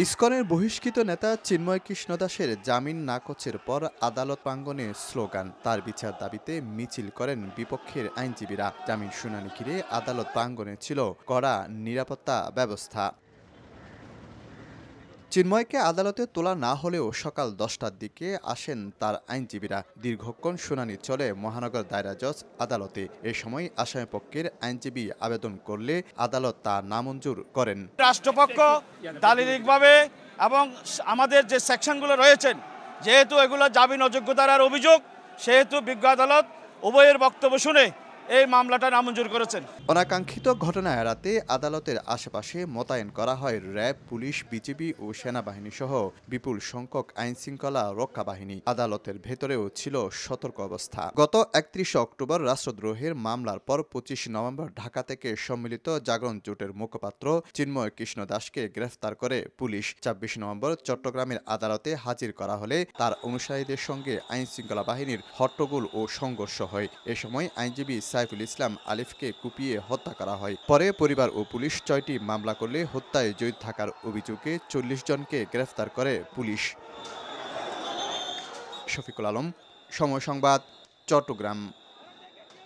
ইসকনের বহিষ্কৃত নেতা চিন্ময় কৃষ্ণ দাসের জামিন নাকচের পর আদালত প্রাঙ্গণে স্লোগান, তার বিচার দাবিতে মিছিল করেন বিপক্ষের আইনজীবীরা। জামিন শুনানি ঘিরে আদালত প্রাঙ্গণে ছিল কড়া নিরাপত্তা ব্যবস্থা। চিন্ময়কে আদালতে তোলা না হলেও সকাল 10টার দিকে আসেন তার আইনজীবীরা। দীর্ঘক্ষণ শুনানি চলে মহানগর দায়রা জজ আদালতে। এ সময় আসামিপক্ষের আইনজীবী আবেদন করলে আদালত তা নামঞ্জুর করেন। রাষ্ট্রপক্ষ দালিলিকভাবে এবং আমাদের যে সেকশনগুলো রয়েছেন, যেহেতু এগুলো জামিন অযোগ্যতার অভিযোগ, সেহেতু বিজ্ঞ আদালত উভয়ের বক্তব্য শুনে এই মামলাটা নামঞ্জুর করেছেন। অনাকাঙ্ক্ষিত ঘটনা এড়াতে আদালতের আশেপাশে মোতায়েন করা হয় র্যাব, পুলিশ, বিজিবি ও সেনাবাহিনী সহ বিপুল সংখ্যক আইনশৃঙ্খলা রক্ষা বাহিনী। আদালতের ভেতরেও ছিল সতর্ক অবস্থা। গত 31 অক্টোবর রাষ্ট্রদ্রোহের মামলার পর 25 নভেম্বর ঢাকা থেকে সম্মিলিত জাগরণ জোটের মুখপাত্র চিন্ময় কৃষ্ণ দাসকে গ্রেফতার করে পুলিশ। 26 নভেম্বর চট্টগ্রামের আদালতে হাজির করা হলে তার অনুসারীদের সঙ্গে আইনশৃঙ্খলা বাহিনীর হট্টগোল ও সংঘর্ষ হয়। এ সময় আইনজীবী সাইফুল ইসলাম আলিফকে কুপিয়ে হত্যা করা হয়। পরে পরিবার ও পুলিশ 6টি মামলা করলে হত্যায় জড়িত থাকার অভিযোগে 40 জনকে গ্রেফতার করে পুলিশ। শফিকুল আলম, সময় সংবাদ, চট্টগ্রাম।